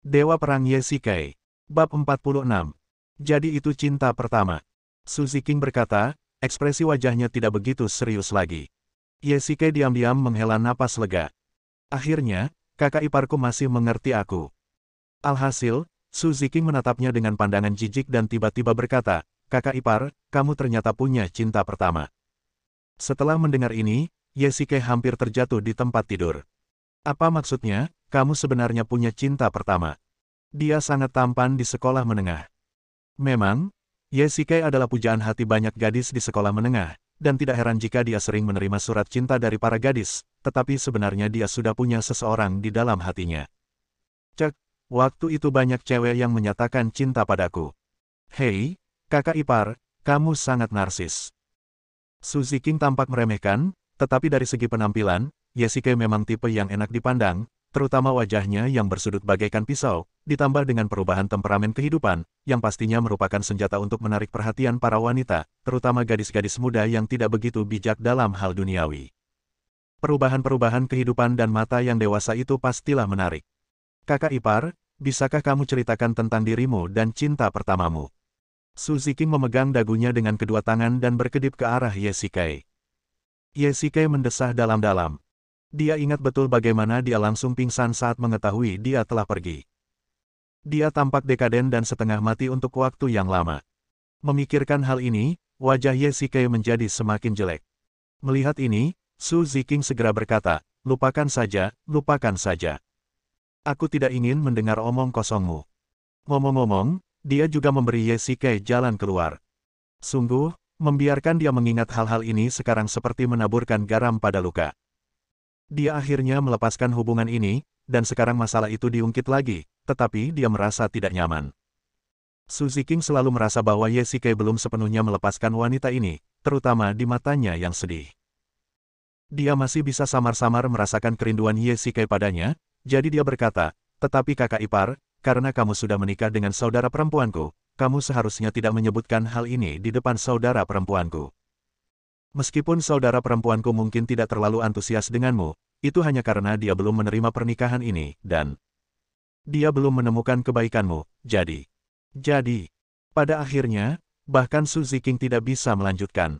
Dewa Perang Ye Shikai. Bab 46. Jadi itu cinta pertama. Su Ziqing berkata, ekspresi wajahnya tidak begitu serius lagi. Ye Shikai diam-diam menghela napas lega. Akhirnya, kakak iparku masih mengerti aku. Alhasil, Su Ziqing menatapnya dengan pandangan jijik dan tiba-tiba berkata, kakak ipar, kamu ternyata punya cinta pertama. Setelah mendengar ini, Ye Shikai hampir terjatuh di tempat tidur. Apa maksudnya? Kamu sebenarnya punya cinta pertama. Dia sangat tampan di sekolah menengah. Memang, Ye Shikai adalah pujaan hati banyak gadis di sekolah menengah, dan tidak heran jika dia sering menerima surat cinta dari para gadis, tetapi sebenarnya dia sudah punya seseorang di dalam hatinya. Cek, waktu itu banyak cewek yang menyatakan cinta padaku. Hei, kakak ipar, kamu sangat narsis. Su Ziqing tampak meremehkan, tetapi dari segi penampilan, Ye Shikai memang tipe yang enak dipandang, terutama wajahnya yang bersudut bagaikan pisau, ditambah dengan perubahan temperamen kehidupan, yang pastinya merupakan senjata untuk menarik perhatian para wanita, terutama gadis-gadis muda yang tidak begitu bijak dalam hal duniawi. Perubahan-perubahan kehidupan dan mata yang dewasa itu pastilah menarik. Kakak ipar, bisakah kamu ceritakan tentang dirimu dan cinta pertamamu? Su Ziqing memegang dagunya dengan kedua tangan dan berkedip ke arah Ye Shikai. Ye Shikai mendesah dalam-dalam. Dia ingat betul bagaimana dia langsung pingsan saat mengetahui dia telah pergi. Dia tampak dekaden dan setengah mati untuk waktu yang lama. Memikirkan hal ini, wajah Ye Shikai menjadi semakin jelek. Melihat ini, Su Ziqing segera berkata, lupakan saja, lupakan saja. Aku tidak ingin mendengar omong kosongmu. Ngomong-ngomong, dia juga memberi Ye Shikai jalan keluar. Sungguh, membiarkan dia mengingat hal-hal ini sekarang seperti menaburkan garam pada luka. Dia akhirnya melepaskan hubungan ini, dan sekarang masalah itu diungkit lagi, tetapi dia merasa tidak nyaman. Su Ziqing selalu merasa bahwa Ye Shikai belum sepenuhnya melepaskan wanita ini, terutama di matanya yang sedih. Dia masih bisa samar-samar merasakan kerinduan Ye Shikai padanya, jadi dia berkata, tetapi kakak ipar, karena kamu sudah menikah dengan saudara perempuanku, kamu seharusnya tidak menyebutkan hal ini di depan saudara perempuanku. Meskipun saudara perempuanku mungkin tidak terlalu antusias denganmu, itu hanya karena dia belum menerima pernikahan ini, dan dia belum menemukan kebaikanmu, jadi, pada akhirnya, bahkan Su Ziqing tidak bisa melanjutkan.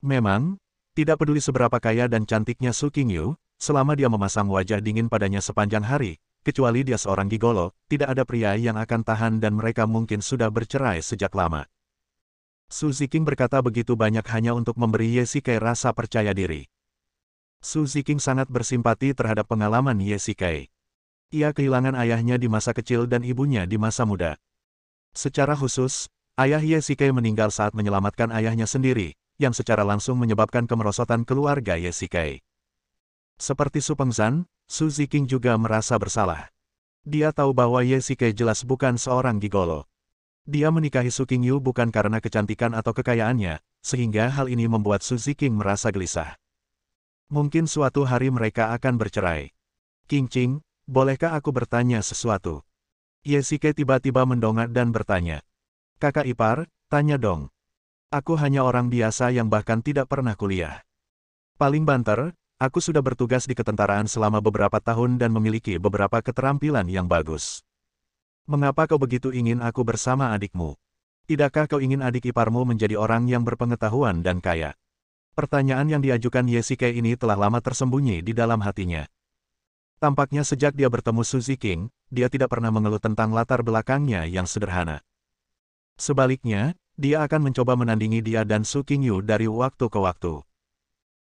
Memang, tidak peduli seberapa kaya dan cantiknya Su Qingyu, selama dia memasang wajah dingin padanya sepanjang hari, kecuali dia seorang gigolo, tidak ada pria yang akan tahan dan mereka mungkin sudah bercerai sejak lama. Su Ziqing berkata begitu banyak hanya untuk memberi Ye Shikai rasa percaya diri. Su Ziqing sangat bersimpati terhadap pengalaman Ye Shikai. Ia kehilangan ayahnya di masa kecil dan ibunya di masa muda. Secara khusus, ayah Ye Shikai meninggal saat menyelamatkan ayahnya sendiri, yang secara langsung menyebabkan kemerosotan keluarga Ye Shikai. Seperti Su Pengzan, Su Ziqing juga merasa bersalah. Dia tahu bahwa Ye Shikai jelas bukan seorang gigolo. Dia menikahi Su Qingyu bukan karena kecantikan atau kekayaannya, sehingga hal ini membuat Su Ziqing merasa gelisah. Mungkin suatu hari mereka akan bercerai. Qingqing, bolehkah aku bertanya sesuatu? Ye Shikai tiba-tiba mendongak dan bertanya. Kakak ipar, tanya dong. Aku hanya orang biasa yang bahkan tidak pernah kuliah. Paling banter, aku sudah bertugas di ketentaraan selama beberapa tahun dan memiliki beberapa keterampilan yang bagus. Mengapa kau begitu ingin aku bersama adikmu? Tidakkah kau ingin adik iparmu menjadi orang yang berpengetahuan dan kaya? Pertanyaan yang diajukan Ye Shikai ini telah lama tersembunyi di dalam hatinya. Tampaknya sejak dia bertemu Su Ziqing, dia tidak pernah mengeluh tentang latar belakangnya yang sederhana. Sebaliknya, dia akan mencoba menandingi dia dan Su Qingyu dari waktu ke waktu.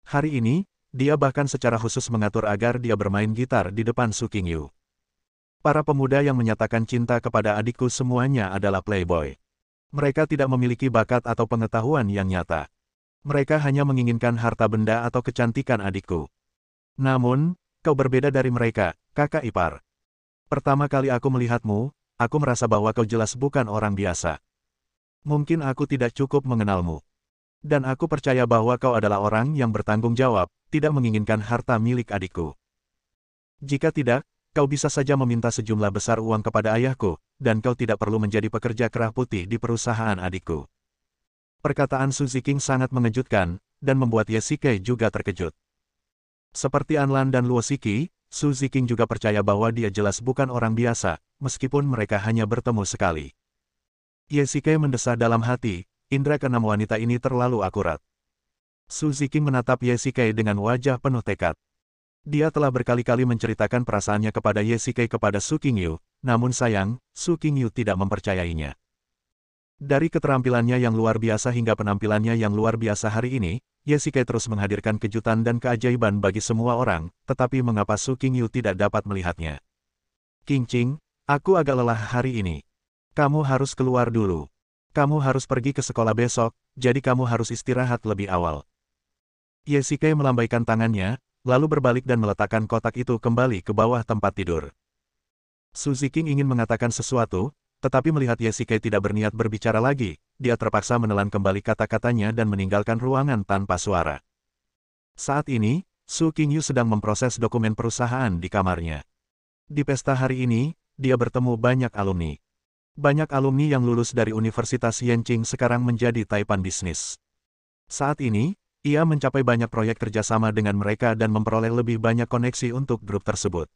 Hari ini, dia bahkan secara khusus mengatur agar dia bermain gitar di depan Su Qingyu. Para pemuda yang menyatakan cinta kepada adikku semuanya adalah playboy. Mereka tidak memiliki bakat atau pengetahuan yang nyata. Mereka hanya menginginkan harta benda atau kecantikan adikku. Namun, kau berbeda dari mereka, kakak ipar. Pertama kali aku melihatmu, aku merasa bahwa kau jelas bukan orang biasa. Mungkin aku tidak cukup mengenalmu. Dan aku percaya bahwa kau adalah orang yang bertanggung jawab, tidak menginginkan harta milik adikku. Jika tidak, kau bisa saja meminta sejumlah besar uang kepada ayahku, dan kau tidak perlu menjadi pekerja kerah putih di perusahaan adikku. Perkataan Su Ziqing sangat mengejutkan, dan membuat Ye Shikai juga terkejut. Seperti Anlan dan Luo Shiki, Su Ziking juga percaya bahwa dia jelas bukan orang biasa, meskipun mereka hanya bertemu sekali. Ye Shikai mendesah dalam hati, indera keenam wanita ini terlalu akurat. Su Ziking menatap Ye Shikai dengan wajah penuh tekad. Dia telah berkali-kali menceritakan perasaannya kepada Ye Shikai kepada Su Qingyu, namun sayang, Su Qingyu tidak mempercayainya. Dari keterampilannya yang luar biasa hingga penampilannya yang luar biasa hari ini, Ye Shikai terus menghadirkan kejutan dan keajaiban bagi semua orang, tetapi mengapa Su Qingyu tidak dapat melihatnya? Qingqing, aku agak lelah hari ini. Kamu harus keluar dulu. Kamu harus pergi ke sekolah besok, jadi kamu harus istirahat lebih awal. Ye Shikai melambaikan tangannya, lalu berbalik dan meletakkan kotak itu kembali ke bawah tempat tidur. Su Ziking ingin mengatakan sesuatu, tetapi melihat Ye Shikai tidak berniat berbicara lagi, dia terpaksa menelan kembali kata-katanya dan meninggalkan ruangan tanpa suara. Saat ini, Su Qingyu sedang memproses dokumen perusahaan di kamarnya. Di pesta hari ini, dia bertemu banyak alumni. Banyak alumni yang lulus dari Universitas Yanqing sekarang menjadi taipan bisnis. Saat ini, ia mencapai banyak proyek kerjasama dengan mereka dan memperoleh lebih banyak koneksi untuk grup tersebut.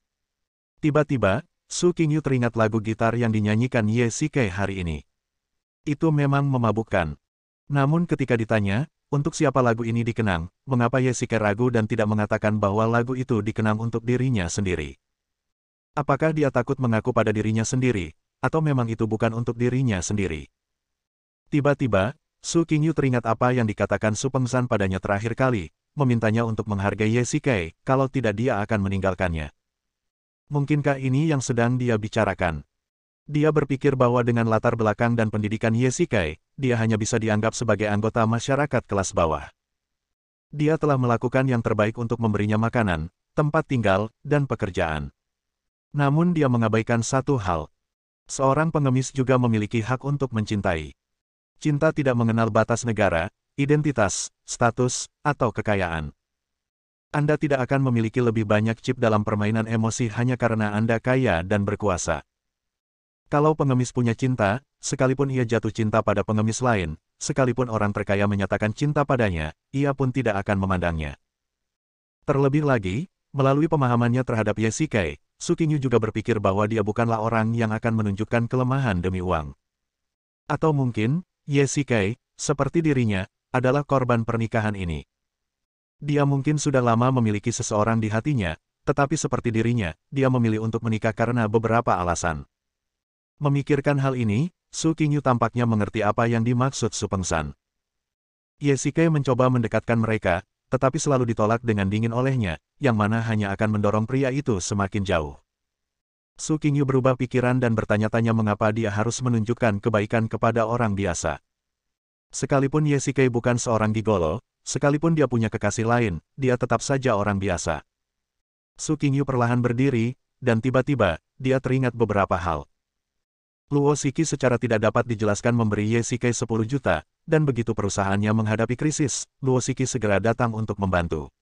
Tiba-tiba, Su Qingyu teringat lagu gitar yang dinyanyikan Ye Shikai hari ini. Itu memang memabukkan. Namun ketika ditanya, untuk siapa lagu ini dikenang, mengapa Ye Shikai ragu dan tidak mengatakan bahwa lagu itu dikenang untuk dirinya sendiri? Apakah dia takut mengaku pada dirinya sendiri, atau memang itu bukan untuk dirinya sendiri? Tiba-tiba, Su Qingyu teringat apa yang dikatakan Su Pengsan padanya terakhir kali, memintanya untuk menghargai Ye Shikai, kalau tidak dia akan meninggalkannya. Mungkinkah ini yang sedang dia bicarakan? Dia berpikir bahwa dengan latar belakang dan pendidikan Ye Shikai, dia hanya bisa dianggap sebagai anggota masyarakat kelas bawah. Dia telah melakukan yang terbaik untuk memberinya makanan, tempat tinggal, dan pekerjaan. Namun dia mengabaikan satu hal. Seorang pengemis juga memiliki hak untuk mencintai. Cinta tidak mengenal batas negara, identitas, status, atau kekayaan. Anda tidak akan memiliki lebih banyak chip dalam permainan emosi hanya karena Anda kaya dan berkuasa. Kalau pengemis punya cinta, sekalipun ia jatuh cinta pada pengemis lain, sekalipun orang terkaya menyatakan cinta padanya, ia pun tidak akan memandangnya. Terlebih lagi, melalui pemahamannya terhadap Ye Shikai, Su Qingyu juga berpikir bahwa dia bukanlah orang yang akan menunjukkan kelemahan demi uang. Atau mungkin, Ye Shikai, seperti dirinya, adalah korban pernikahan ini. Dia mungkin sudah lama memiliki seseorang di hatinya, tetapi seperti dirinya, dia memilih untuk menikah karena beberapa alasan. Memikirkan hal ini, Su Qingyu tampaknya mengerti apa yang dimaksud Su Pengsan. Ye Shikai mencoba mendekatkan mereka, tetapi selalu ditolak dengan dingin olehnya, yang mana hanya akan mendorong pria itu semakin jauh. Su Qingyu berubah pikiran dan bertanya-tanya mengapa dia harus menunjukkan kebaikan kepada orang biasa. Sekalipun Ye Shikai bukan seorang gigolo, sekalipun dia punya kekasih lain, dia tetap saja orang biasa. Su Qingyu perlahan berdiri, dan tiba-tiba, dia teringat beberapa hal. Luo Shiki secara tidak dapat dijelaskan memberi Ye Shikai 10 juta, dan begitu perusahaannya menghadapi krisis, Luo Shiki segera datang untuk membantu.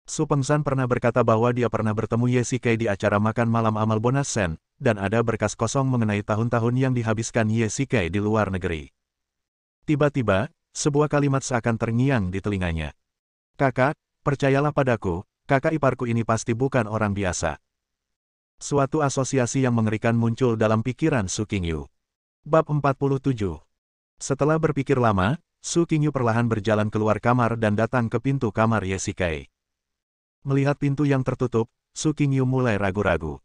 Su Pengsan pernah berkata bahwa dia pernah bertemu Ye Shikai di acara makan malam amal bonus sen, dan ada berkas kosong mengenai tahun-tahun yang dihabiskan Ye Shikai di luar negeri. Tiba-tiba, sebuah kalimat seakan terngiang di telinganya. Kakak, percayalah padaku, kakak iparku ini pasti bukan orang biasa. Suatu asosiasi yang mengerikan muncul dalam pikiran Su Qingyu. Bab 47. Setelah berpikir lama, Su Qingyu perlahan berjalan keluar kamar dan datang ke pintu kamar Ye Shikai. Melihat pintu yang tertutup, Su Qingyu mulai ragu-ragu.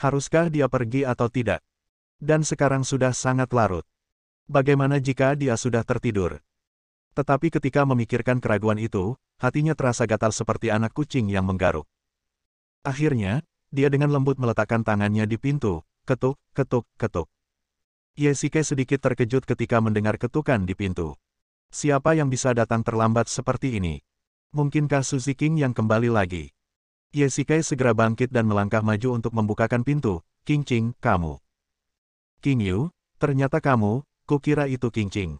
Haruskah dia pergi atau tidak? Dan sekarang sudah sangat larut. Bagaimana jika dia sudah tertidur? Tetapi ketika memikirkan keraguan itu, hatinya terasa gatal seperti anak kucing yang menggaruk. Akhirnya, dia dengan lembut meletakkan tangannya di pintu, ketuk, ketuk, ketuk. Ye Shikai sedikit terkejut ketika mendengar ketukan di pintu. Siapa yang bisa datang terlambat seperti ini? Mungkinkah Su Ziking yang kembali lagi? Ye Shikai segera bangkit dan melangkah maju untuk membukakan pintu. Qingqing, kamu. Qingyu, ternyata kamu, kukira itu Qingqing.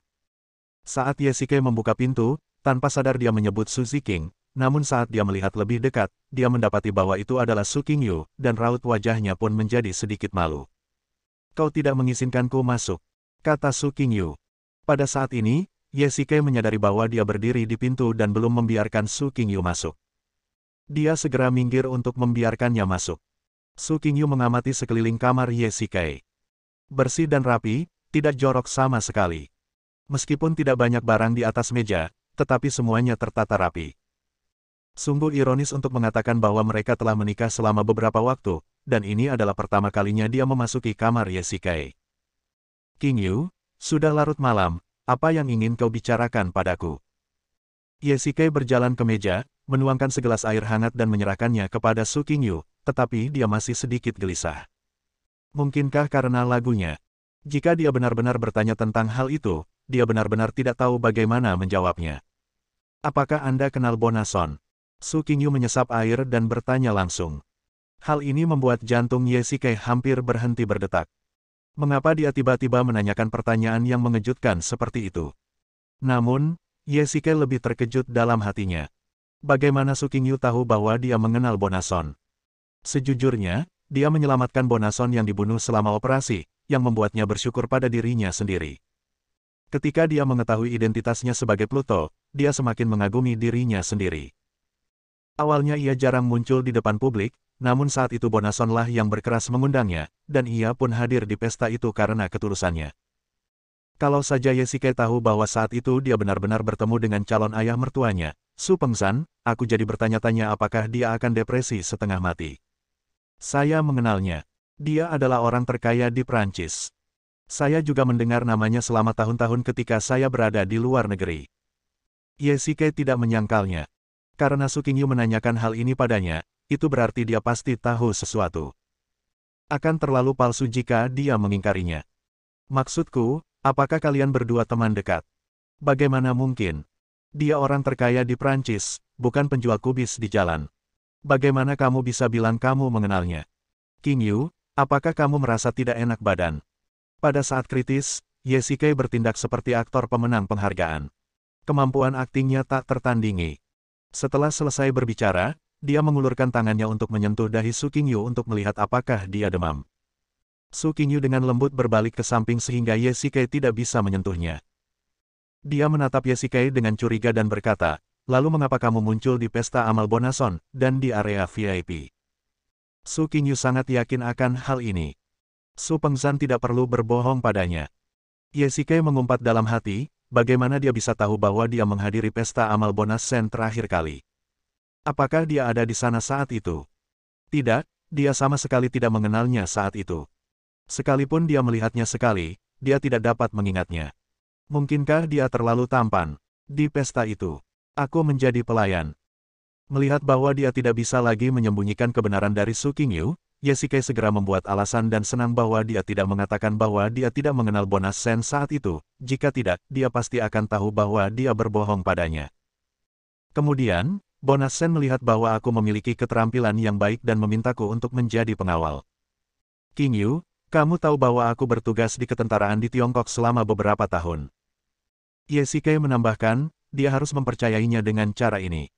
Saat Ye Shikai membuka pintu, tanpa sadar dia menyebut Su Ziking, namun saat dia melihat lebih dekat, dia mendapati bahwa itu adalah Su Qingyu, dan raut wajahnya pun menjadi sedikit malu. Kau tidak mengizinkanku masuk, kata Su Qingyu. Pada saat ini, Ye Shikai menyadari bahwa dia berdiri di pintu dan belum membiarkan Su Qingyu masuk. Dia segera minggir untuk membiarkannya masuk. Su Qingyu mengamati sekeliling kamar Ye Shikai. Bersih dan rapi, tidak jorok sama sekali. Meskipun tidak banyak barang di atas meja, tetapi semuanya tertata rapi. Sungguh ironis untuk mengatakan bahwa mereka telah menikah selama beberapa waktu, dan ini adalah pertama kalinya dia memasuki kamar Ye Shikai. Qingyu, sudah larut malam, apa yang ingin kau bicarakan padaku? Ye Shikai berjalan ke meja, menuangkan segelas air hangat dan menyerahkannya kepada Su Qingyu, tetapi dia masih sedikit gelisah. Mungkinkah karena lagunya? Jika dia benar-benar bertanya tentang hal itu, dia benar-benar tidak tahu bagaimana menjawabnya. Apakah Anda kenal Bonason? Su Qingyu menyesap air dan bertanya langsung. Hal ini membuat jantung Ye Shikai hampir berhenti berdetak. Mengapa dia tiba-tiba menanyakan pertanyaan yang mengejutkan seperti itu? Namun, Ye Shikai lebih terkejut dalam hatinya. Bagaimana Su Qingyu tahu bahwa dia mengenal Bonason? Sejujurnya, dia menyelamatkan Bonason yang dibunuh selama operasi, yang membuatnya bersyukur pada dirinya sendiri. Ketika dia mengetahui identitasnya sebagai Pluto, dia semakin mengagumi dirinya sendiri. Awalnya ia jarang muncul di depan publik, namun saat itu Bonasonlah yang berkeras mengundangnya, dan ia pun hadir di pesta itu karena ketulusannya. Kalau saja Ye Shikai tahu bahwa saat itu dia benar-benar bertemu dengan calon ayah mertuanya, Su Pengzan, aku jadi bertanya-tanya apakah dia akan depresi setengah mati. Saya mengenalnya. Dia adalah orang terkaya di Prancis. Saya juga mendengar namanya selama tahun-tahun ketika saya berada di luar negeri. Ye Shikai tidak menyangkalnya. Karena Su Qingyu menanyakan hal ini padanya, itu berarti dia pasti tahu sesuatu. Akan terlalu palsu jika dia mengingkarinya. Maksudku, apakah kalian berdua teman dekat? Bagaimana mungkin? Dia orang terkaya di Prancis, bukan penjual kubis di jalan. Bagaimana kamu bisa bilang kamu mengenalnya? Qingyu, apakah kamu merasa tidak enak badan? Pada saat kritis, Ye Shikai bertindak seperti aktor pemenang penghargaan. Kemampuan aktingnya tak tertandingi. Setelah selesai berbicara, dia mengulurkan tangannya untuk menyentuh dahi Su Qingyu untuk melihat apakah dia demam. Su Qingyu dengan lembut berbalik ke samping sehingga Ye Shikai tidak bisa menyentuhnya. Dia menatap Ye Shikai dengan curiga dan berkata, lalu mengapa kamu muncul di pesta amal Bonason, dan di area VIP? Su Qingyu sangat yakin akan hal ini. Su Pengzan tidak perlu berbohong padanya. Ye Shikai mengumpat dalam hati, bagaimana dia bisa tahu bahwa dia menghadiri pesta amal Bonason terakhir kali? Apakah dia ada di sana saat itu? Tidak, dia sama sekali tidak mengenalnya saat itu. Sekalipun dia melihatnya sekali, dia tidak dapat mengingatnya. Mungkinkah dia terlalu tampan? Di pesta itu, aku menjadi pelayan. Melihat bahwa dia tidak bisa lagi menyembunyikan kebenaran dari Su Qingyu, Ye Shikai segera membuat alasan dan senang bahwa dia tidak mengatakan bahwa dia tidak mengenal Bonason saat itu, jika tidak, dia pasti akan tahu bahwa dia berbohong padanya. Kemudian, Bonason melihat bahwa aku memiliki keterampilan yang baik dan memintaku untuk menjadi pengawal. Qingyu, kamu tahu bahwa aku bertugas di ketentaraan di Tiongkok selama beberapa tahun. Ye Shikai menambahkan, dia harus mempercayainya dengan cara ini.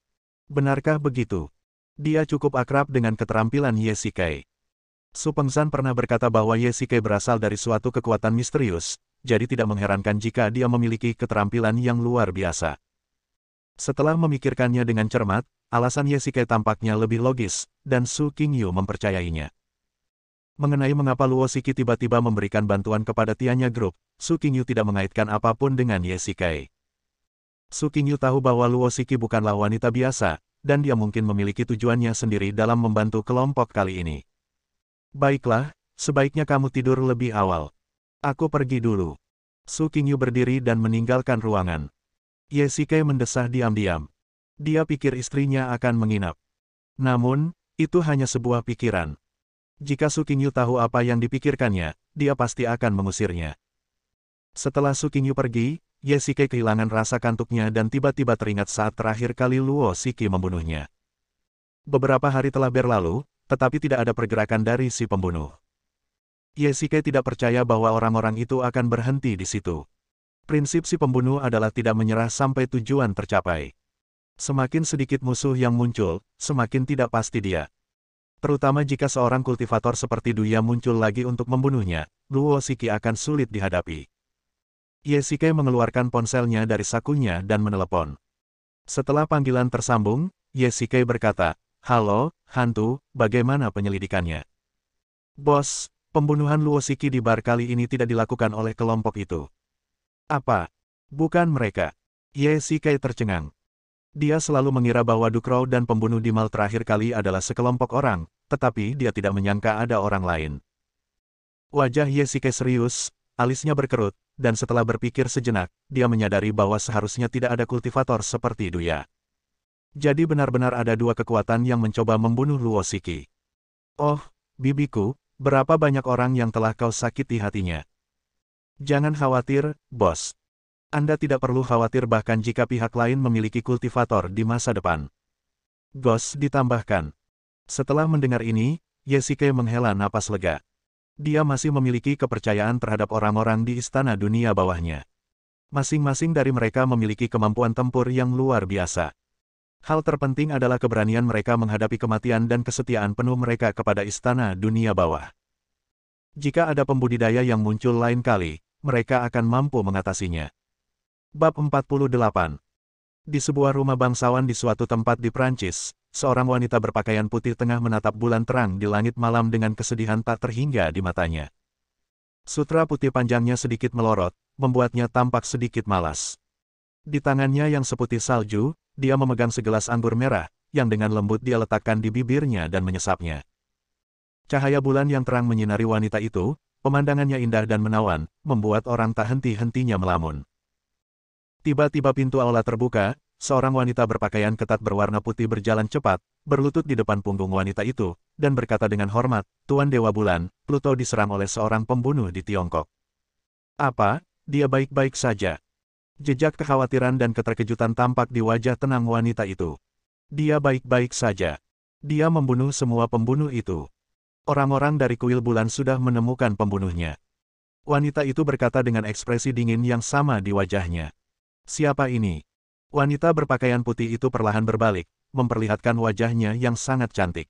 Benarkah begitu? Dia cukup akrab dengan keterampilan Ye Shikai. Su Pengzan pernah berkata bahwa Ye Shikai berasal dari suatu kekuatan misterius, jadi tidak mengherankan jika dia memiliki keterampilan yang luar biasa. Setelah memikirkannya dengan cermat, alasan Ye Shikai tampaknya lebih logis, dan Su Qingyu mempercayainya. Mengenai mengapa Luo Shiki tiba-tiba memberikan bantuan kepada Tianya Group, Su Qingyu tidak mengaitkan apapun dengan Ye Shikai. Su Qingyu tahu bahwa Luo Shiki bukanlah wanita biasa, dan dia mungkin memiliki tujuannya sendiri dalam membantu kelompok kali ini. Baiklah, sebaiknya kamu tidur lebih awal. Aku pergi dulu. Su Qingyu berdiri dan meninggalkan ruangan. Ye Shikai mendesah diam-diam. Dia pikir istrinya akan menginap. Namun, itu hanya sebuah pikiran. Jika Su Qingyu tahu apa yang dipikirkannya, dia pasti akan mengusirnya. Setelah Su Qingyu pergi, Ye Shikai kehilangan rasa kantuknya dan tiba-tiba teringat saat terakhir kali Luo Shiki membunuhnya. Beberapa hari telah berlalu, tetapi tidak ada pergerakan dari si pembunuh. Ye Shikai tidak percaya bahwa orang-orang itu akan berhenti di situ. Prinsip si pembunuh adalah tidak menyerah sampai tujuan tercapai. Semakin sedikit musuh yang muncul, semakin tidak pasti dia. Terutama jika seorang kultivator seperti Duya muncul lagi untuk membunuhnya, Luo Shiki akan sulit dihadapi. Ye Shikai mengeluarkan ponselnya dari sakunya dan menelepon. Setelah panggilan tersambung, Ye Shikai berkata, Halo, hantu, bagaimana penyelidikannya? Bos, pembunuhan Luo Shiki di bar kali ini tidak dilakukan oleh kelompok itu. Apa? Bukan mereka. Ye Shikai tercengang. Dia selalu mengira bahwa Dukrou dan pembunuh di mal terakhir kali adalah sekelompok orang, tetapi dia tidak menyangka ada orang lain. Wajah Ye Shikai serius, alisnya berkerut, dan setelah berpikir sejenak, dia menyadari bahwa seharusnya tidak ada kultivator seperti Duya. Jadi benar-benar ada dua kekuatan yang mencoba membunuh Luo Shiki. Oh, bibiku, berapa banyak orang yang telah kau sakiti hatinya. Jangan khawatir, bos. Anda tidak perlu khawatir bahkan jika pihak lain memiliki kultivator di masa depan. Ghost ditambahkan. Setelah mendengar ini, Ye Shikai menghela napas lega. Dia masih memiliki kepercayaan terhadap orang-orang di istana dunia bawahnya. Masing-masing dari mereka memiliki kemampuan tempur yang luar biasa. Hal terpenting adalah keberanian mereka menghadapi kematian dan kesetiaan penuh mereka kepada istana dunia bawah. Jika ada pembudidaya yang muncul lain kali, mereka akan mampu mengatasinya. Bab 48. Di sebuah rumah bangsawan di suatu tempat di Prancis, seorang wanita berpakaian putih tengah menatap bulan terang di langit malam dengan kesedihan tak terhingga di matanya. Sutra putih panjangnya sedikit melorot, membuatnya tampak sedikit malas. Di tangannya yang seputih salju, dia memegang segelas anggur merah, yang dengan lembut dia letakkan di bibirnya dan menyesapnya. Cahaya bulan yang terang menyinari wanita itu, pemandangannya indah dan menawan, membuat orang tak henti-hentinya melamun. Tiba-tiba pintu aula terbuka, seorang wanita berpakaian ketat berwarna putih berjalan cepat, berlutut di depan punggung wanita itu, dan berkata dengan hormat, "Tuan Dewa Bulan, Pluto diserang oleh seorang pembunuh di Tiongkok." "Apa? Dia baik-baik saja." Jejak kekhawatiran dan keterkejutan tampak di wajah tenang wanita itu. "Dia baik-baik saja. Dia membunuh semua pembunuh itu. Orang-orang dari kuil bulan sudah menemukan pembunuhnya." Wanita itu berkata dengan ekspresi dingin yang sama di wajahnya. "Siapa ini?" Wanita berpakaian putih itu perlahan berbalik, memperlihatkan wajahnya yang sangat cantik.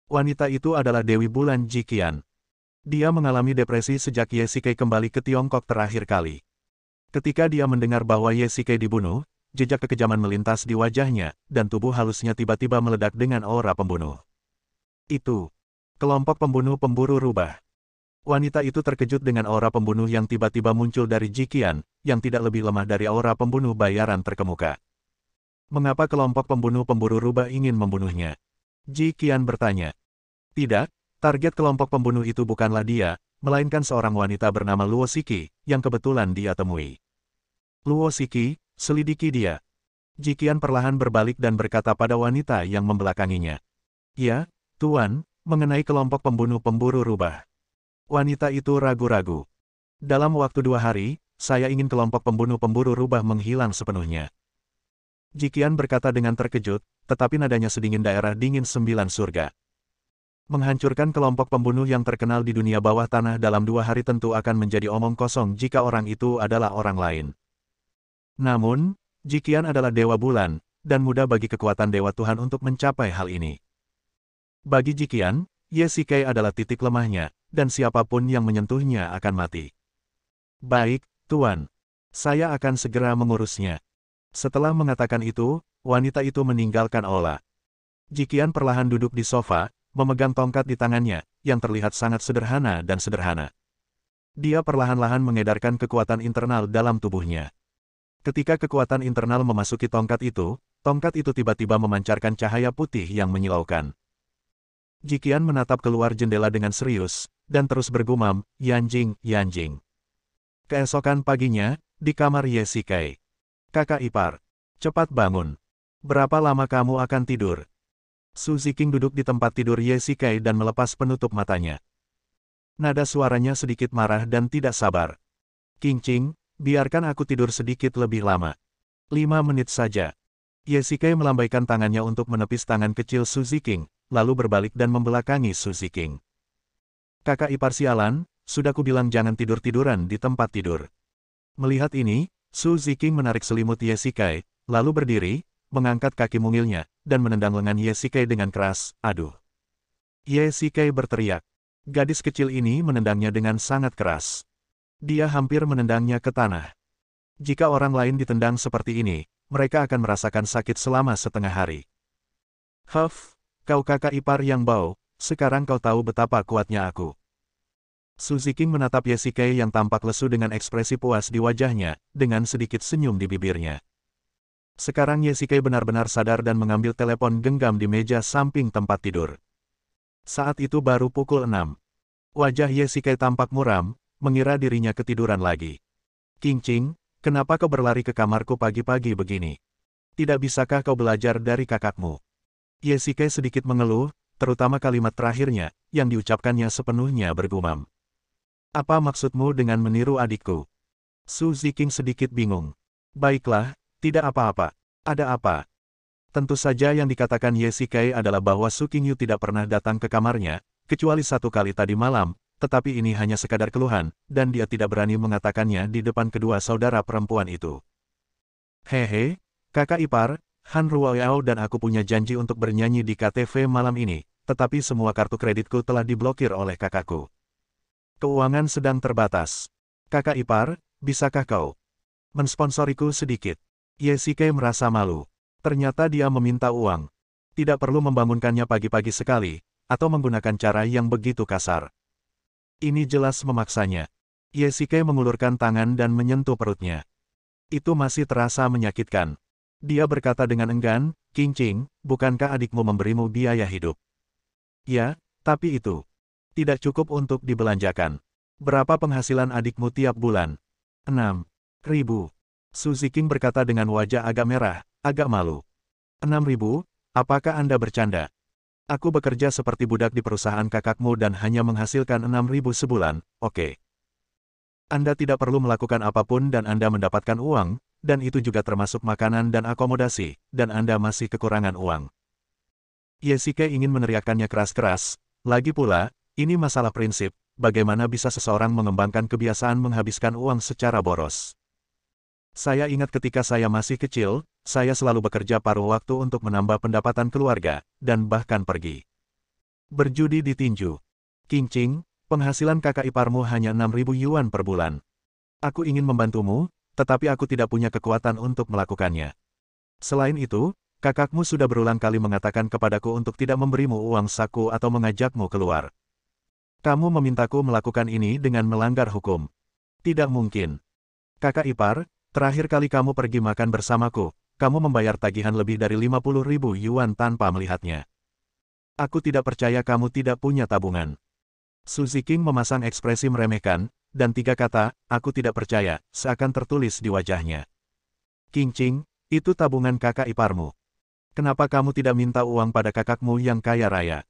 Wanita itu adalah Dewi Bulan Jiqian. Dia mengalami depresi sejak Ye Shikai kembali ke Tiongkok terakhir kali. Ketika dia mendengar bahwa Ye Shikai dibunuh, jejak kekejaman melintas di wajahnya, dan tubuh halusnya tiba-tiba meledak dengan aura pembunuh. Itu kelompok pembunuh pemburu rubah. Wanita itu terkejut dengan aura pembunuh yang tiba-tiba muncul dari Jiqian, yang tidak lebih lemah dari aura pembunuh bayaran terkemuka. Mengapa kelompok pembunuh pemburu rubah ingin membunuhnya? Jiqian bertanya. Tidak, target kelompok pembunuh itu bukanlah dia, melainkan seorang wanita bernama Luo Shiki, yang kebetulan dia temui. Luo Shiki, selidiki dia. Jiqian perlahan berbalik dan berkata pada wanita yang membelakanginya. Ya, Tuan, mengenai kelompok pembunuh pemburu rubah. Wanita itu ragu-ragu. Dalam waktu 2 hari, saya ingin kelompok pembunuh pemburu rubah menghilang sepenuhnya. Jiqian berkata dengan terkejut, tetapi nadanya sedingin daerah dingin 9 surga. Menghancurkan kelompok pembunuh yang terkenal di dunia bawah tanah dalam 2 hari tentu akan menjadi omong kosong jika orang itu adalah orang lain. Namun, Jiqian adalah Dewa Bulan, dan mudah bagi kekuatan Dewa Tuhan untuk mencapai hal ini. Bagi Jiqian, Ye Shikai adalah titik lemahnya, dan siapapun yang menyentuhnya akan mati. Baik, Tuan. Saya akan segera mengurusnya. Setelah mengatakan itu, wanita itu meninggalkan aula. Jiqian perlahan duduk di sofa, memegang tongkat di tangannya, yang terlihat sangat sederhana dan sederhana. Dia perlahan-lahan mengedarkan kekuatan internal dalam tubuhnya. Ketika kekuatan internal memasuki tongkat itu tiba-tiba memancarkan cahaya putih yang menyilaukan. Jiqian menatap keluar jendela dengan serius, dan terus bergumam, "Yanjing, Yanjing." Keesokan paginya, di kamar Ye Shikai. "Kakak ipar, cepat bangun. Berapa lama kamu akan tidur?" Su Ziqing duduk di tempat tidur Ye Shikai dan melepas penutup matanya. Nada suaranya sedikit marah dan tidak sabar. "Qingqing, biarkan aku tidur sedikit lebih lama. 5 menit saja." Ye Shikai melambaikan tangannya untuk menepis tangan kecil Su Ziqing, lalu berbalik dan membelakangi Su Ziqing. "Kakak ipar sialan, sudah kubilang jangan tidur-tiduran di tempat tidur." Melihat ini, Su Ziqing menarik selimut Ye Shikai, lalu berdiri, mengangkat kaki mungilnya, dan menendang lengan Ye Shikai dengan keras. "Aduh!" Ye Shikai berteriak. Gadis kecil ini menendangnya dengan sangat keras. Dia hampir menendangnya ke tanah. Jika orang lain ditendang seperti ini, mereka akan merasakan sakit selama setengah hari. "Huff, Kau kakak ipar yang bau, sekarang kau tahu betapa kuatnya aku. Su Ziking menatap Ye Sikei yang tampak lesu dengan ekspresi puas di wajahnya, dengan sedikit senyum di bibirnya. Sekarang Ye Sikei benar-benar sadar dan mengambil telepon genggam di meja samping tempat tidur. Saat itu baru pukul 6. Wajah Ye Sikei tampak muram, mengira dirinya ketiduran lagi. Qingqing, kenapa kau berlari ke kamarku pagi-pagi begini? Tidak bisakah kau belajar dari kakakmu? Ye Sikei sedikit mengeluh, terutama kalimat terakhirnya, yang diucapkannya sepenuhnya bergumam. Apa maksudmu dengan meniru adikku? Su Ziking sedikit bingung. Baiklah, tidak apa-apa. Ada apa? Tentu saja yang dikatakan Ye Sikei adalah bahwa Su Qingyu tidak pernah datang ke kamarnya, kecuali satu kali tadi malam, tetapi ini hanya sekadar keluhan, dan dia tidak berani mengatakannya di depan kedua saudara perempuan itu. Hehe, kakak ipar, Han Ruoyao dan aku punya janji untuk bernyanyi di KTV malam ini, tetapi semua kartu kreditku telah diblokir oleh kakakku. Keuangan sedang terbatas. Kakak ipar, bisakah kau mensponsoriku sedikit? Ye Sikei merasa malu. Ternyata dia meminta uang. Tidak perlu membangunkannya pagi-pagi sekali, atau menggunakan cara yang begitu kasar. Ini jelas memaksanya. Ye Sikei mengulurkan tangan dan menyentuh perutnya. Itu masih terasa menyakitkan. Dia berkata dengan enggan, Qingqing, bukankah adikmu memberimu biaya hidup? Ya, tapi itu tidak cukup untuk dibelanjakan. Berapa penghasilan adikmu tiap bulan? 6.000. Su Ziking berkata dengan wajah agak merah, agak malu. 6.000? Apakah Anda bercanda? Aku bekerja seperti budak di perusahaan kakakmu dan hanya menghasilkan 6.000 sebulan, oke. Anda tidak perlu melakukan apapun dan Anda mendapatkan uang, dan itu juga termasuk makanan dan akomodasi, dan Anda masih kekurangan uang. Ye Sikei ingin meneriakkannya keras-keras, lagi pula, ini masalah prinsip, bagaimana bisa seseorang mengembangkan kebiasaan menghabiskan uang secara boros. Saya ingat ketika saya masih kecil, saya selalu bekerja paruh waktu untuk menambah pendapatan keluarga, dan bahkan pergi berjudi di tinju. Qingqing, penghasilan kakak iparmu hanya 6.000 yuan per bulan. Aku ingin membantumu, tetapi aku tidak punya kekuatan untuk melakukannya. Selain itu, kakakmu sudah berulang kali mengatakan kepadaku untuk tidak memberimu uang saku atau mengajakmu keluar. Kamu memintaku melakukan ini dengan melanggar hukum. Tidak mungkin. Kakak ipar, terakhir kali kamu pergi makan bersamaku, kamu membayar tagihan lebih dari 50.000 yuan tanpa melihatnya. Aku tidak percaya kamu tidak punya tabungan. Su Ziking memasang ekspresi meremehkan, dan 3 kata, aku tidak percaya, seakan tertulis di wajahnya. Qingqing, itu tabungan kakak iparmu. Kenapa kamu tidak minta uang pada kakakmu yang kaya raya?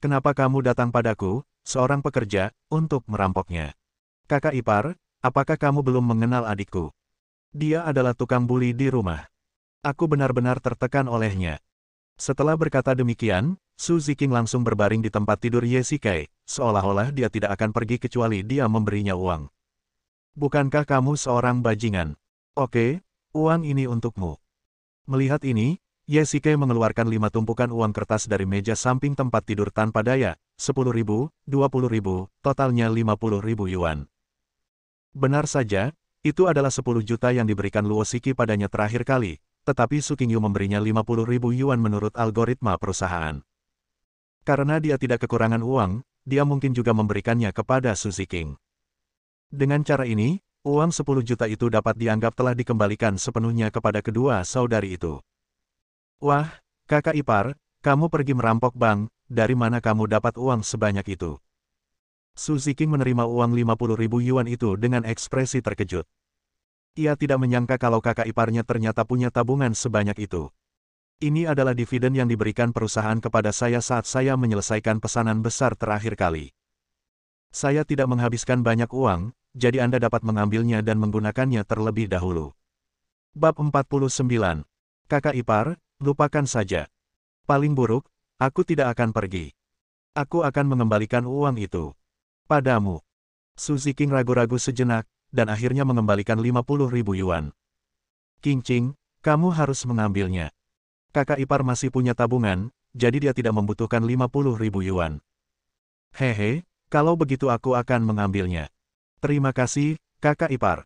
Kenapa kamu datang padaku, seorang pekerja, untuk merampoknya? Kakak ipar, apakah kamu belum mengenal adikku? Dia adalah tukang buli di rumah. Aku benar-benar tertekan olehnya. Setelah berkata demikian, Su Ziking langsung berbaring di tempat tidur Ye Sikei, seolah-olah dia tidak akan pergi kecuali dia memberinya uang. Bukankah kamu seorang bajingan? Oke, uang ini untukmu. Melihat ini, Ye Sikei mengeluarkan 5 tumpukan uang kertas dari meja samping tempat tidur tanpa daya, 10.000, 20.000, totalnya 50.000 yuan. Benar saja, itu adalah 10 juta yang diberikan Luo Shiki padanya terakhir kali, tetapi Su Qingyu memberinya 50.000 yuan menurut algoritma perusahaan. Karena dia tidak kekurangan uang, dia mungkin juga memberikannya kepada Su Ziking. Dengan cara ini, uang 10 juta itu dapat dianggap telah dikembalikan sepenuhnya kepada kedua saudari itu. Wah, kakak ipar, kamu pergi merampok bank, dari mana kamu dapat uang sebanyak itu? Su Ziking menerima uang 50.000 yuan itu dengan ekspresi terkejut. Ia tidak menyangka kalau kakak iparnya ternyata punya tabungan sebanyak itu. Ini adalah dividen yang diberikan perusahaan kepada saya saat saya menyelesaikan pesanan besar terakhir kali. Saya tidak menghabiskan banyak uang, jadi Anda dapat mengambilnya dan menggunakannya terlebih dahulu. Bab 49. Kakak ipar, lupakan saja. Paling buruk, aku tidak akan pergi. Aku akan mengembalikan uang itu padamu. Su Ziking ragu-ragu sejenak, dan akhirnya mengembalikan 50.000 yuan. Qingqing, kamu harus mengambilnya. Kakak ipar masih punya tabungan, jadi dia tidak membutuhkan 50.000 yuan. Hehe, kalau begitu aku akan mengambilnya. Terima kasih, kakak ipar.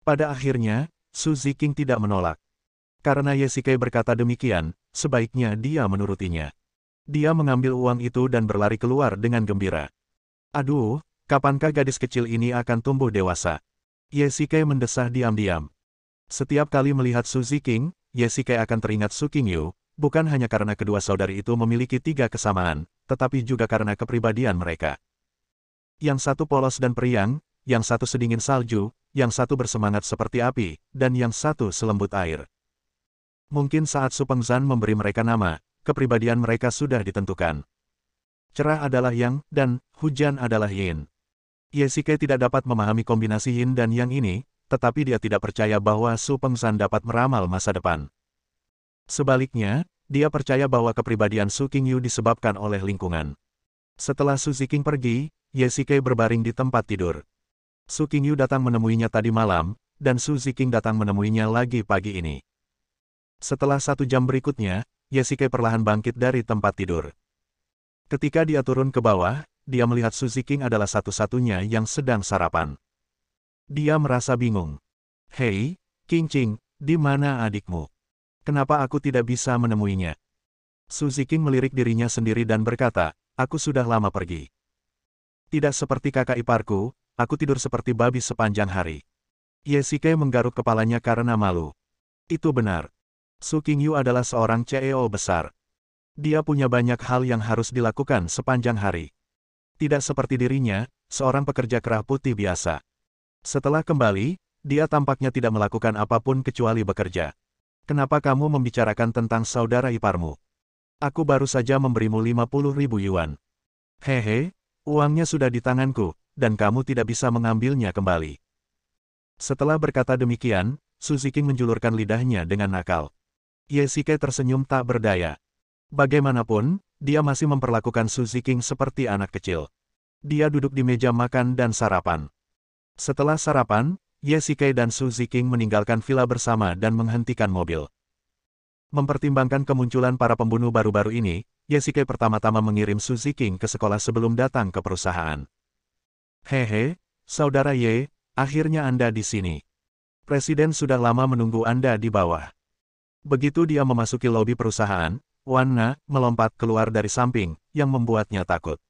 Pada akhirnya, Su Ziking tidak menolak. Karena Ye Sikei berkata demikian, sebaiknya dia menurutinya. Dia mengambil uang itu dan berlari keluar dengan gembira. Aduh, kapankah gadis kecil ini akan tumbuh dewasa? Ye Shikei mendesah diam-diam. Setiap kali melihat Su Ziking, Ye Shikei akan teringat Su Qingyu, bukan hanya karena kedua saudari itu memiliki 3 kesamaan, tetapi juga karena kepribadian mereka. Yang satu polos dan periang, yang satu sedingin salju, yang satu bersemangat seperti api, dan yang satu selembut air. Mungkin saat Su Pengzan memberi mereka nama, kepribadian mereka sudah ditentukan. Cerah adalah Yang, dan hujan adalah Yin. Ye Shikei tidak dapat memahami kombinasi Yin dan Yang ini, tetapi dia tidak percaya bahwa Su Pengzan dapat meramal masa depan. Sebaliknya, dia percaya bahwa kepribadian Su Qingyu disebabkan oleh lingkungan. Setelah Su Ziking pergi, Ye Shikei berbaring di tempat tidur. Su Qingyu datang menemuinya tadi malam, dan Su Ziking datang menemuinya lagi pagi ini. Setelah 1 jam berikutnya, Ye Shikei perlahan bangkit dari tempat tidur. Ketika dia turun ke bawah, dia melihat Su Ziking adalah satu-satunya yang sedang sarapan. Dia merasa bingung. Hei, Qingqing, di mana adikmu? Kenapa aku tidak bisa menemuinya? Su Ziking melirik dirinya sendiri dan berkata, aku sudah lama pergi. Tidak seperti kakak iparku, aku tidur seperti babi sepanjang hari. Ye Shikei menggaruk kepalanya karena malu. Itu benar. Su Qingyu adalah seorang CEO besar. Dia punya banyak hal yang harus dilakukan sepanjang hari. Tidak seperti dirinya, seorang pekerja kerah putih biasa. Setelah kembali, dia tampaknya tidak melakukan apapun kecuali bekerja. Kenapa kamu membicarakan tentang saudara iparmu? Aku baru saja memberimu 50.000 yuan. Hehe, uangnya sudah di tanganku, dan kamu tidak bisa mengambilnya kembali. Setelah berkata demikian, Su Ziking menjulurkan lidahnya dengan nakal. Ye Shikei tersenyum tak berdaya. Bagaimanapun, dia masih memperlakukan Su Ziking seperti anak kecil. Dia duduk di meja makan dan sarapan. Setelah sarapan, Ye Shikei dan Su Ziking meninggalkan villa bersama dan menghentikan mobil. Mempertimbangkan kemunculan para pembunuh baru-baru ini, Ye Shikei pertama-tama mengirim Su Ziking ke sekolah sebelum datang ke perusahaan. Hehe, saudara Ye, akhirnya Anda di sini. Presiden sudah lama menunggu Anda di bawah. Begitu dia memasuki lobi perusahaan, Wan Na melompat keluar dari samping, yang membuatnya takut.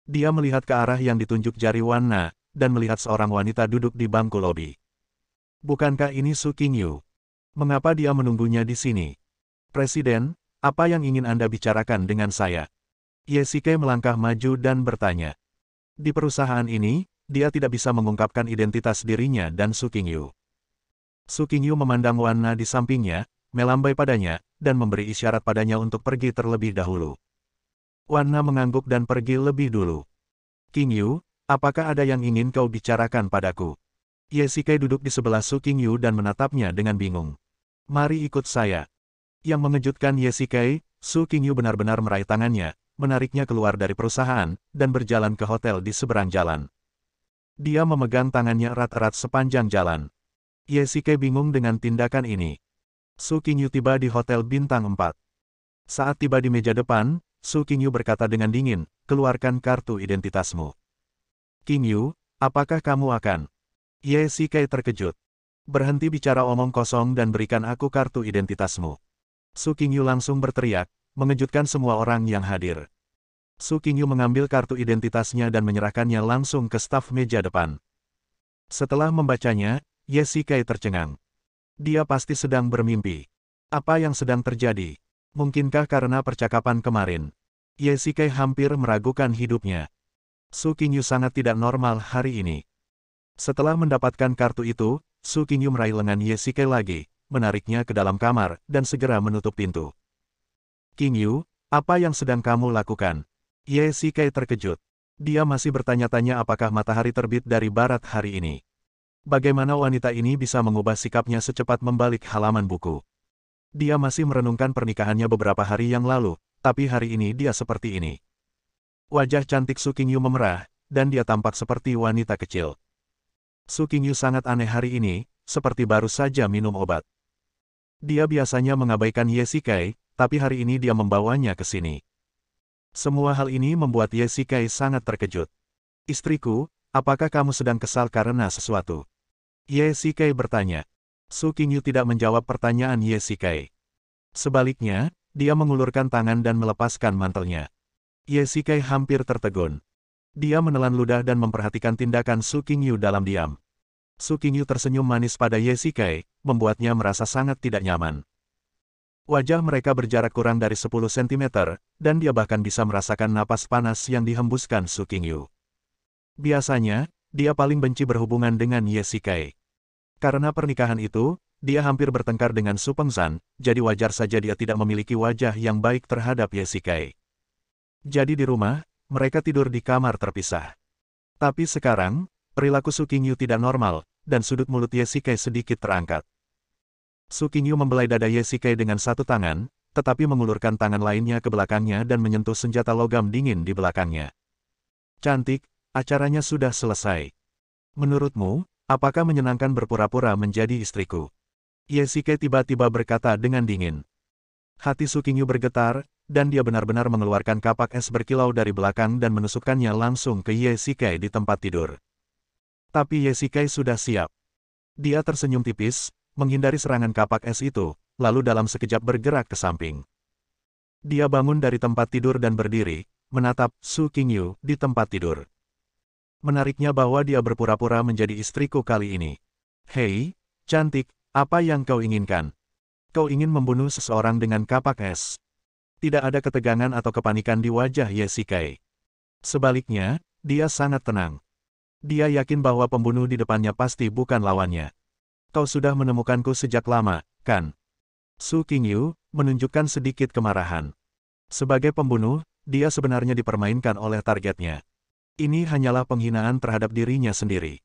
Dia melihat ke arah yang ditunjuk jari Wan Na, dan melihat seorang wanita duduk di bangku lobi. Bukankah ini Su Qingyu? Mengapa dia menunggunya di sini? Presiden, apa yang ingin Anda bicarakan dengan saya? Ye Shikei melangkah maju dan bertanya. Di perusahaan ini, dia tidak bisa mengungkapkan identitas dirinya dan Su Qingyu. Su Qingyu memandang Wan Na di sampingnya, melambai padanya, dan memberi isyarat padanya untuk pergi terlebih dahulu. Wan Na mengangguk dan pergi lebih dulu. Qingyu, apakah ada yang ingin kau bicarakan padaku? Ye Shikei duduk di sebelah Su Qingyu dan menatapnya dengan bingung. Mari ikut saya. Yang mengejutkan Ye Shikei, Su Qingyu benar-benar meraih tangannya, menariknya keluar dari perusahaan, dan berjalan ke hotel di seberang jalan. Dia memegang tangannya erat-erat sepanjang jalan. Ye Shikei bingung dengan tindakan ini. Su Qingyu tiba di hotel bintang 4. Saat tiba di meja depan, Su Qingyu berkata dengan dingin, keluarkan kartu identitasmu. Qingyu, apakah kamu akan? Ye Shikei terkejut. Berhenti bicara omong kosong dan berikan aku kartu identitasmu. Su Qingyu langsung berteriak, mengejutkan semua orang yang hadir. Su Qingyu mengambil kartu identitasnya dan menyerahkannya langsung ke staf meja depan. Setelah membacanya, Ye Shikei tercengang. Dia pasti sedang bermimpi. Apa yang sedang terjadi? Mungkinkah karena percakapan kemarin? Ye Shikei hampir meragukan hidupnya. Su Qingyu sangat tidak normal hari ini. Setelah mendapatkan kartu itu, Su Qingyu meraih lengan Ye Shikei lagi, menariknya ke dalam kamar, dan segera menutup pintu. Qingyu, apa yang sedang kamu lakukan? Ye Shikei terkejut. Dia masih bertanya-tanya apakah matahari terbit dari barat hari ini. Bagaimana wanita ini bisa mengubah sikapnya secepat membalik halaman buku. Dia masih merenungkan pernikahannya beberapa hari yang lalu, tapi hari ini dia seperti ini. Wajah cantik Su Qingyu memerah, dan dia tampak seperti wanita kecil. Su Qingyu sangat aneh hari ini, seperti baru saja minum obat. Dia biasanya mengabaikan Ye Shikei, tapi hari ini dia membawanya ke sini. Semua hal ini membuat Ye Shikei sangat terkejut. Istriku, apakah kamu sedang kesal karena sesuatu? Ye Shikei bertanya. Su Qingyu tidak menjawab pertanyaan Ye Shikei. Sebaliknya, Dia mengulurkan tangan dan melepaskan mantelnya. Ye Shikai hampir tertegun. Dia menelan ludah dan memperhatikan tindakan Su Qingyu dalam diam. Su Qingyu tersenyum manis pada Ye Shikai, membuatnya merasa sangat tidak nyaman. Wajah mereka berjarak kurang dari 10 cm, dan dia bahkan bisa merasakan napas panas yang dihembuskan Su Qingyu. Biasanya, dia paling benci berhubungan dengan Ye Shikai. Karena pernikahan itu, dia hampir bertengkar dengan Su Pengzan, jadi wajar saja dia tidak memiliki wajah yang baik terhadap Ye Shikai. Jadi di rumah, mereka tidur di kamar terpisah. Tapi sekarang, perilaku Su Qingyu tidak normal, dan sudut mulut Ye Shikai sedikit terangkat. Su Qingyu membelai dada Ye Shikai dengan satu tangan, tetapi mengulurkan tangan lainnya ke belakangnya dan menyentuh senjata logam dingin di belakangnya. Cantik, acaranya sudah selesai. Menurutmu, apakah menyenangkan berpura-pura menjadi istriku? Ye Shikai tiba-tiba berkata dengan dingin. Hati Su Qingyu bergetar, dan dia benar-benar mengeluarkan kapak es berkilau dari belakang dan menusukkannya langsung ke Ye Shikai di tempat tidur. Tapi Ye Shikai sudah siap. Dia tersenyum tipis, menghindari serangan kapak es itu, lalu dalam sekejap bergerak ke samping. Dia bangun dari tempat tidur dan berdiri, menatap Su Qingyu di tempat tidur. Menariknya bahwa dia berpura-pura menjadi istriku kali ini. Hei, cantik, apa yang kau inginkan? Kau ingin membunuh seseorang dengan kapak es. Tidak ada ketegangan atau kepanikan di wajah Ye Shikai. Sebaliknya, dia sangat tenang. Dia yakin bahwa pembunuh di depannya pasti bukan lawannya. Kau sudah menemukanku sejak lama, kan? Su Qingyu menunjukkan sedikit kemarahan. Sebagai pembunuh, dia sebenarnya dipermainkan oleh targetnya. Ini hanyalah penghinaan terhadap dirinya sendiri.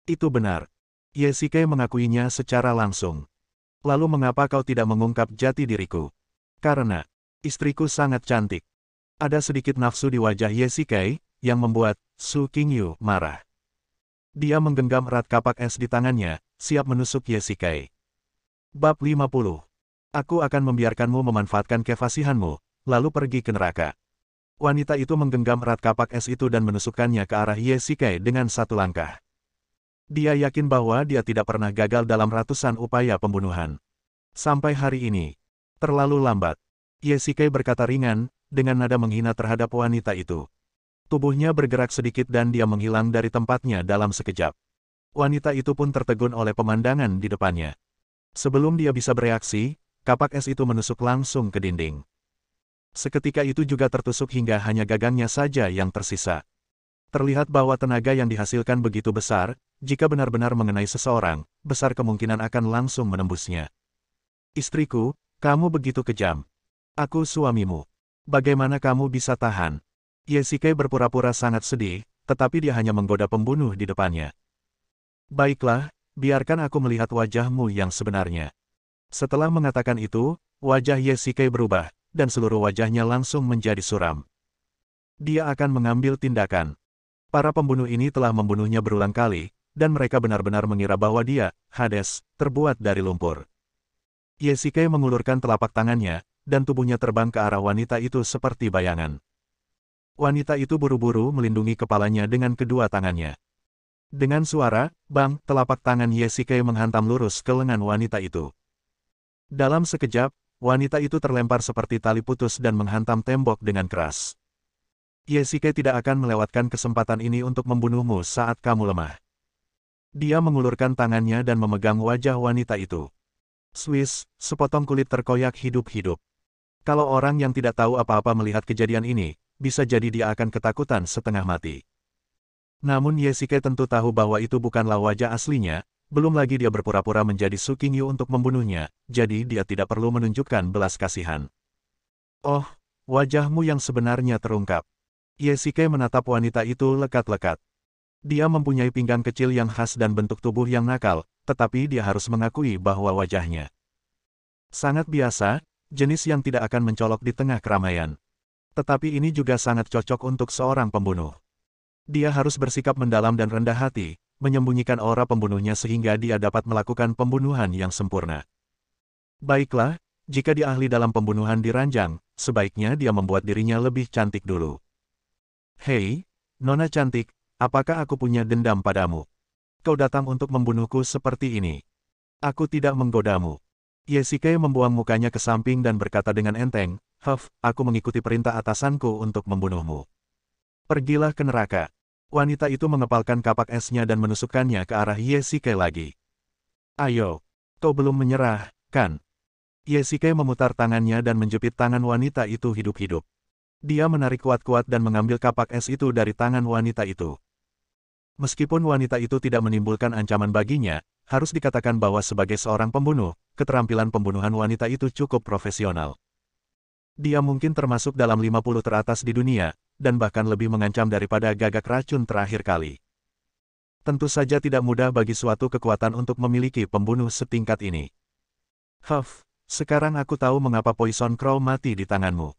Itu benar. Ye Shikai mengakuinya secara langsung. Lalu mengapa kau tidak mengungkap jati diriku? Karena istriku sangat cantik. Ada sedikit nafsu di wajah Ye Shikai, yang membuat Su Qingyu marah. Dia menggenggam erat kapak es di tangannya, siap menusuk Ye Shikai. Bab 50. Aku akan membiarkanmu memanfaatkan kefasihanmu, lalu pergi ke neraka. Wanita itu menggenggam erat kapak es itu dan menusukkannya ke arah Ye Shikai dengan satu langkah. Dia yakin bahwa dia tidak pernah gagal dalam ratusan upaya pembunuhan. Sampai hari ini. Terlalu lambat. Ye Shikai berkata ringan, dengan nada menghina terhadap wanita itu. Tubuhnya bergerak sedikit dan dia menghilang dari tempatnya dalam sekejap. Wanita itu pun tertegun oleh pemandangan di depannya. Sebelum dia bisa bereaksi, kapak es itu menusuk langsung ke dinding. Seketika itu juga tertusuk hingga hanya gagangnya saja yang tersisa. Terlihat bahwa tenaga yang dihasilkan begitu besar, jika benar-benar mengenai seseorang, besar kemungkinan akan langsung menembusnya. Istriku, kamu begitu kejam. Aku suamimu. Bagaimana kamu bisa tahan? Ye Shikai berpura-pura sangat sedih, tetapi dia hanya menggoda pembunuh di depannya. Baiklah, biarkan aku melihat wajahmu yang sebenarnya. Setelah mengatakan itu, wajah Ye Shikai berubah, dan seluruh wajahnya langsung menjadi suram. Dia akan mengambil tindakan. Para pembunuh ini telah membunuhnya berulang kali, dan mereka benar-benar mengira bahwa dia, Hades, terbuat dari lumpur. Ye Shikai mengulurkan telapak tangannya, dan tubuhnya terbang ke arah wanita itu seperti bayangan. Wanita itu buru-buru melindungi kepalanya dengan kedua tangannya. Dengan suara, bang, telapak tangan Ye Shikai menghantam lurus ke lengan wanita itu. Dalam sekejap, wanita itu terlempar seperti tali putus dan menghantam tembok dengan keras. Ye Shikai tidak akan melewatkan kesempatan ini untuk membunuhmu saat kamu lemah. Dia mengulurkan tangannya dan memegang wajah wanita itu. Swiss, sepotong kulit terkoyak hidup-hidup. Kalau orang yang tidak tahu apa-apa melihat kejadian ini, bisa jadi dia akan ketakutan setengah mati. Namun Ye Shikai tentu tahu bahwa itu bukanlah wajah aslinya, belum lagi dia berpura-pura menjadi Su Qingyu untuk membunuhnya, jadi dia tidak perlu menunjukkan belas kasihan. Oh, wajahmu yang sebenarnya terungkap. Ye Shikai menatap wanita itu lekat-lekat. Dia mempunyai pinggang kecil yang khas dan bentuk tubuh yang nakal, tetapi dia harus mengakui bahwa wajahnya sangat biasa, jenis yang tidak akan mencolok di tengah keramaian. Tetapi ini juga sangat cocok untuk seorang pembunuh. Dia harus bersikap mendalam dan rendah hati, menyembunyikan aura pembunuhnya sehingga dia dapat melakukan pembunuhan yang sempurna. Baiklah, jika dia ahli dalam pembunuhan di ranjang, sebaiknya dia membuat dirinya lebih cantik dulu. Hei, Nona cantik, apakah aku punya dendam padamu? Kau datang untuk membunuhku seperti ini. Aku tidak menggodamu. Yesike membuang mukanya ke samping dan berkata dengan enteng, aku mengikuti perintah atasanku untuk membunuhmu. Pergilah ke neraka. Wanita itu mengepalkan kapak esnya dan menusukkannya ke arah Yesike lagi. Ayo, kau belum menyerah, kan? Yesike memutar tangannya dan menjepit tangan wanita itu hidup-hidup. Dia menarik kuat-kuat dan mengambil kapak es itu dari tangan wanita itu. Meskipun wanita itu tidak menimbulkan ancaman baginya, harus dikatakan bahwa sebagai seorang pembunuh, keterampilan pembunuhan wanita itu cukup profesional. Dia mungkin termasuk dalam 50 teratas di dunia, dan bahkan lebih mengancam daripada gagak racun terakhir kali. Tentu saja tidak mudah bagi suatu kekuatan untuk memiliki pembunuh setingkat ini. Sekarang aku tahu mengapa Poison Crow mati di tanganmu.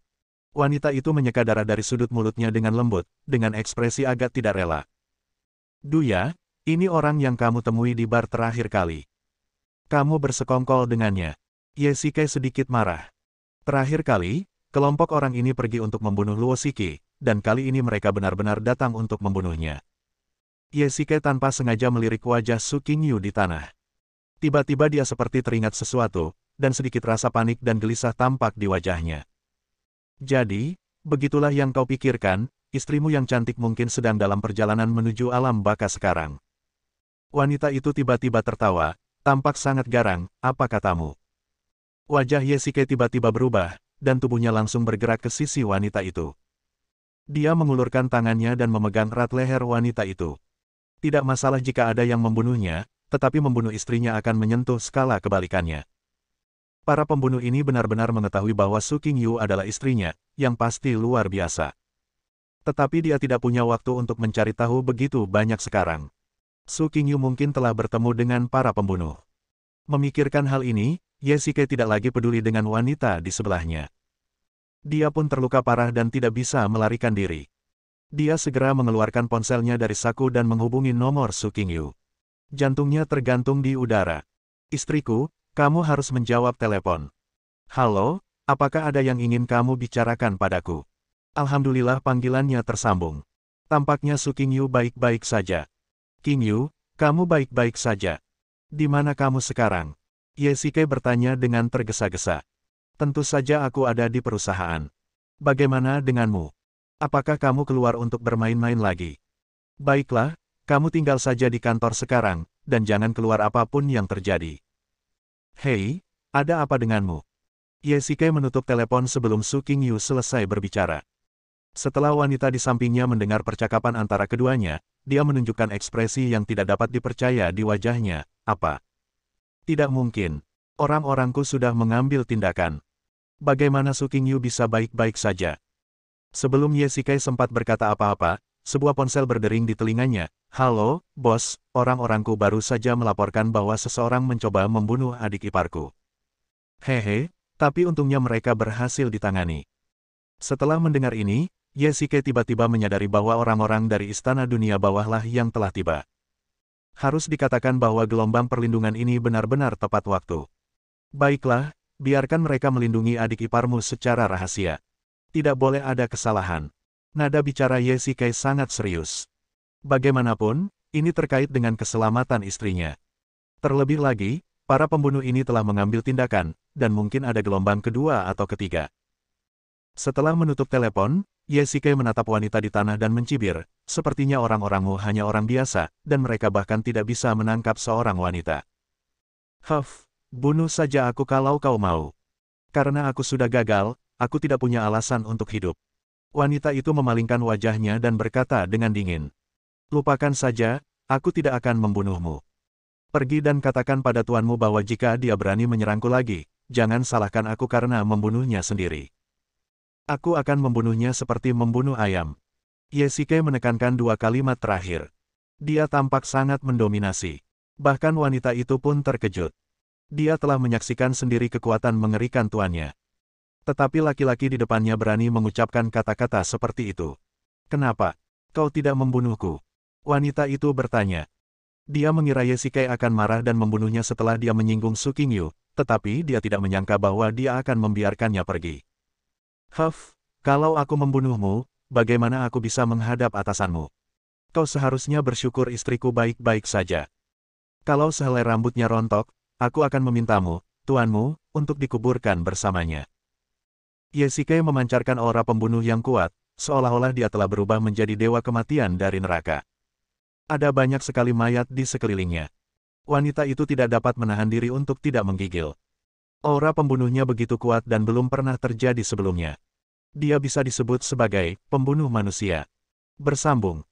Wanita itu menyeka darah dari sudut mulutnya dengan lembut, dengan ekspresi agak tidak rela. Duya, ini orang yang kamu temui di bar terakhir kali. Kamu bersekongkol dengannya. Yesike sedikit marah. Terakhir kali, kelompok orang ini pergi untuk membunuh Luo Shiki, dan kali ini mereka benar-benar datang untuk membunuhnya. Yesike tanpa sengaja melirik wajah Su Qingyu di tanah. Tiba-tiba dia seperti teringat sesuatu, dan sedikit rasa panik dan gelisah tampak di wajahnya. Jadi, begitulah yang kau pikirkan, istrimu yang cantik mungkin sedang dalam perjalanan menuju alam baka sekarang. Wanita itu tiba-tiba tertawa, tampak sangat garang, apa katamu? Wajah Yesike tiba-tiba berubah, dan tubuhnya langsung bergerak ke sisi wanita itu. Dia mengulurkan tangannya dan memegang erat leher wanita itu. Tidak masalah jika ada yang membunuhnya, tetapi membunuh istrinya akan menyentuh skala kebalikannya. Para pembunuh ini benar-benar mengetahui bahwa Su Qingyu adalah istrinya, yang pasti luar biasa. Tetapi dia tidak punya waktu untuk mencari tahu begitu banyak sekarang. Su Qingyu mungkin telah bertemu dengan para pembunuh. Memikirkan hal ini, Yesike tidak lagi peduli dengan wanita di sebelahnya. Dia pun terluka parah dan tidak bisa melarikan diri. Dia segera mengeluarkan ponselnya dari saku dan menghubungi nomor Su Qingyu. Jantungnya tergantung di udara. Istriku, kamu harus menjawab telepon. Halo, apakah ada yang ingin kamu bicarakan padaku? Alhamdulillah panggilannya tersambung. Tampaknya Su Qingyu baik-baik saja. Qingyu, kamu baik-baik saja. Di mana kamu sekarang? Yesike bertanya dengan tergesa-gesa. Tentu saja aku ada di perusahaan. Bagaimana denganmu? Apakah kamu keluar untuk bermain-main lagi? Baiklah, kamu tinggal saja di kantor sekarang, dan jangan keluar apapun yang terjadi. Hei, ada apa denganmu? Yesike menutup telepon sebelum Su Qingyu selesai berbicara. Setelah wanita di sampingnya mendengar percakapan antara keduanya, dia menunjukkan ekspresi yang tidak dapat dipercaya di wajahnya. Apa? Tidak mungkin. Orang-orangku sudah mengambil tindakan. Bagaimana Su Qingyu bisa baik-baik saja? Sebelum Yesike sempat berkata apa-apa, sebuah ponsel berdering di telinganya. Halo, bos, orang-orangku baru saja melaporkan bahwa seseorang mencoba membunuh adik iparku. Hehe, tapi untungnya mereka berhasil ditangani. Setelah mendengar ini, Yesike tiba-tiba menyadari bahwa orang-orang dari Istana Dunia Bawahlah yang telah tiba. Harus dikatakan bahwa gelombang perlindungan ini benar-benar tepat waktu. Baiklah, biarkan mereka melindungi adik iparmu secara rahasia. Tidak boleh ada kesalahan. Nada bicara Yesike sangat serius. Bagaimanapun, ini terkait dengan keselamatan istrinya. Terlebih lagi, para pembunuh ini telah mengambil tindakan, dan mungkin ada gelombang kedua atau ketiga. Setelah menutup telepon, Yesike menatap wanita di tanah dan mencibir, sepertinya orang-orangmu hanya orang biasa, dan mereka bahkan tidak bisa menangkap seorang wanita. Bunuh saja aku kalau kau mau. Karena aku sudah gagal, aku tidak punya alasan untuk hidup. Wanita itu memalingkan wajahnya dan berkata dengan dingin. Lupakan saja, aku tidak akan membunuhmu. Pergi dan katakan pada tuanmu bahwa jika dia berani menyerangku lagi, jangan salahkan aku karena membunuhnya sendiri. Aku akan membunuhnya seperti membunuh ayam. Yesike menekankan dua kalimat terakhir. Dia tampak sangat mendominasi. Bahkan wanita itu pun terkejut. Dia telah menyaksikan sendiri kekuatan mengerikan tuannya. Tetapi laki-laki di depannya berani mengucapkan kata-kata seperti itu. Kenapa? Kau tidak membunuhku? Wanita itu bertanya. Dia mengira Yesike akan marah dan membunuhnya setelah dia menyinggung Su Qingyu, tetapi dia tidak menyangka bahwa dia akan membiarkannya pergi. Kalau aku membunuhmu, bagaimana aku bisa menghadap atasanmu? Kau seharusnya bersyukur istriku baik-baik saja. Kalau sehelai rambutnya rontok, aku akan memintamu, tuanmu, untuk dikuburkan bersamanya. Yesike memancarkan aura pembunuh yang kuat, seolah-olah dia telah berubah menjadi dewa kematian dari neraka. Ada banyak sekali mayat di sekelilingnya. Wanita itu tidak dapat menahan diri untuk tidak menggigil. Aura pembunuhnya begitu kuat dan belum pernah terjadi sebelumnya. Dia bisa disebut sebagai pembunuh manusia. Bersambung.